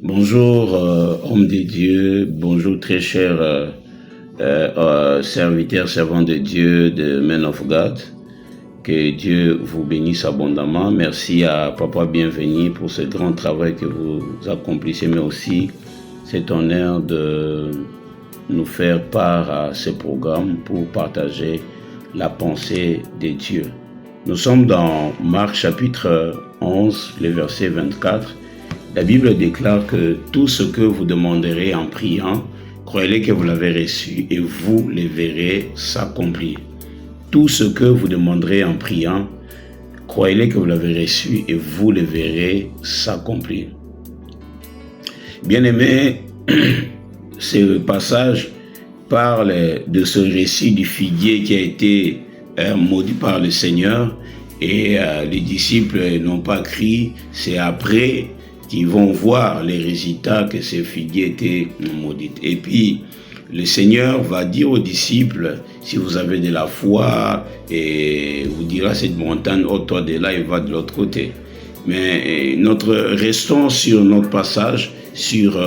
Bonjour, homme de Dieu, bonjour très cher serviteur, servant de Dieu, de Men of God. Que Dieu vous bénisse abondamment. Merci à Papa Bienvenu pour ce grand travail que vous accomplissez, mais aussi cet honneur de nous faire part à ce programme pour partager la pensée de Dieu. Nous sommes dans Marc chapitre 11, le verset 24. La Bible déclare que tout ce que vous demanderez en priant, croyez que vous l'avez reçu et vous le verrez s'accomplir. Tout ce que vous demanderez en priant, croyez que vous l'avez reçu et vous le verrez s'accomplir. Bien-aimés, ce passage parle de ce récit du figuier qui a été maudit par le Seigneur et les disciples n'ont pas crié, c'est après qu'ils vont voir les résultats que ce figuier était maudit. Et puis, le Seigneur va dire aux disciples, si vous avez de la foi, et vous dira cette montagne, ôte-toi de là et va de l'autre côté. Mais restons sur notre passage, sur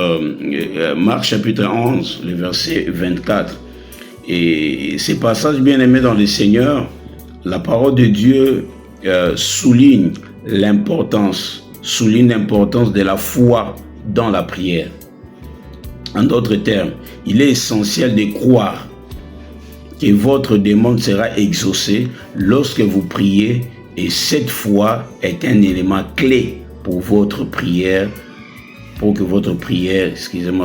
Marc chapitre 11, le verset 24. Et ces passages bien aimés dans le Seigneur, la parole de Dieu souligne l'importance de la foi dans la prière. En d'autres termes, il est essentiel de croire que votre demande sera exaucée lorsque vous priez, et cette foi est un élément clé pour votre prière, pour que votre prière,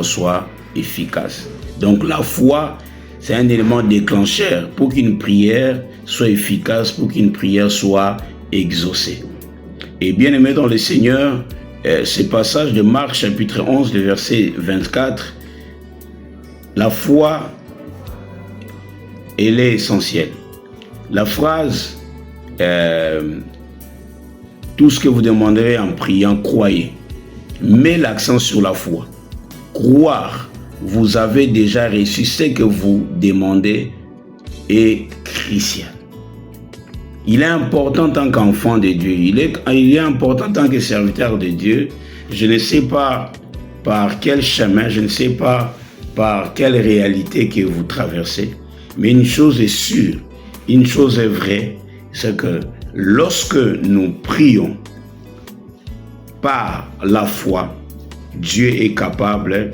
soit efficace. Donc la foi, c'est un élément déclencheur pour qu'une prière soit efficace, pour qu'une prière soit exaucée. Et bien aimé dans le Seigneur, ce passage de Marc chapitre 11, le verset 24, la foi, elle est essentielle. La phrase, tout ce que vous demanderez en priant, croyez, met l'accent sur la foi. Croire, vous avez déjà reçu ce que vous demandez, est crucial. Il est important en tant qu'enfant de Dieu, il est important en tant que serviteur de Dieu. Je ne sais pas par quel chemin, je ne sais pas par quelle réalité que vous traversez, mais une chose est sûre, une chose est vraie, c'est que lorsque nous prions par la foi, Dieu est capable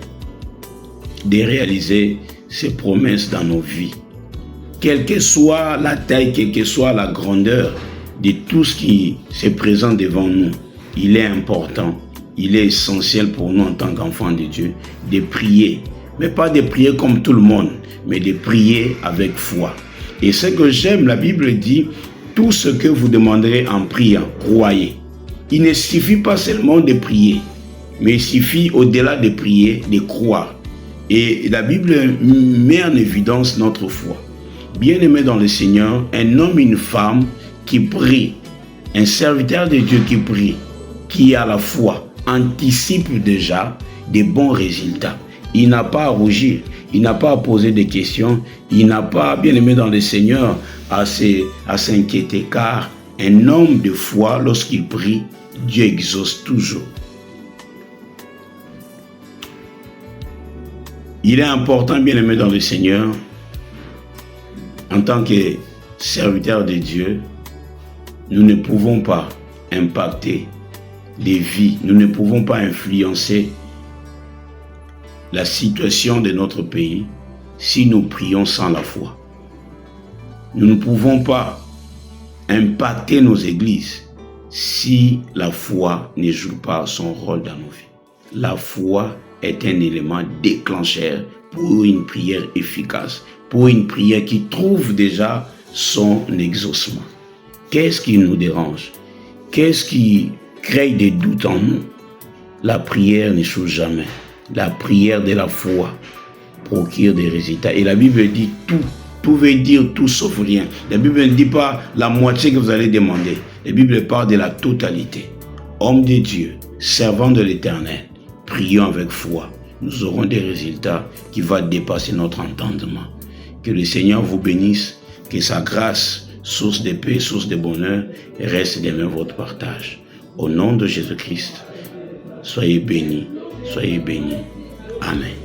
de réaliser ses promesses dans nos vies. Quelle que soit la taille, quelle que soit la grandeur de tout ce qui se présente devant nous, il est important, il est essentiel pour nous en tant qu'enfants de Dieu de prier. Mais pas de prier comme tout le monde, mais de prier avec foi. Et ce que j'aime, la Bible dit, tout ce que vous demanderez en priant, croyez. Il ne suffit pas seulement de prier, mais il suffit au-delà de prier, de croire. Et la Bible met en évidence notre foi. Bien-aimé dans le Seigneur, un homme et une femme qui prient, un serviteur de Dieu qui prie, qui a la foi, anticipe déjà des bons résultats. Il n'a pas à rougir, il n'a pas à poser des questions, il n'a pas, bien-aimé dans le Seigneur, à s'inquiéter, car un homme de foi, lorsqu'il prie, Dieu exauce toujours. Il est important, bien-aimé dans le Seigneur, en tant que serviteur de Dieu, nous ne pouvons pas impacter les vies, nous ne pouvons pas influencer la situation de notre pays si nous prions sans la foi. Nous ne pouvons pas impacter nos églises si la foi ne joue pas son rôle dans nos vies. La foi est un élément déclencheur pour une prière efficace, pour une prière qui trouve déjà son exaucement. Qu'est-ce qui nous dérange? Qu'est-ce qui crée des doutes en nous? La prière n'échoue jamais. La prière de la foi procure des résultats. Et la Bible dit tout. Tout veut dire tout sauf rien. La Bible ne dit pas la moitié que vous allez demander. La Bible parle de la totalité. Homme de Dieu, servant de l'Éternel, prions avec foi. Nous aurons des résultats qui vont dépasser notre entendement. Que le Seigneur vous bénisse, que sa grâce, source de paix, source de bonheur, reste demain votre partage. Au nom de Jésus-Christ, soyez bénis, Soyez bénis. Amen.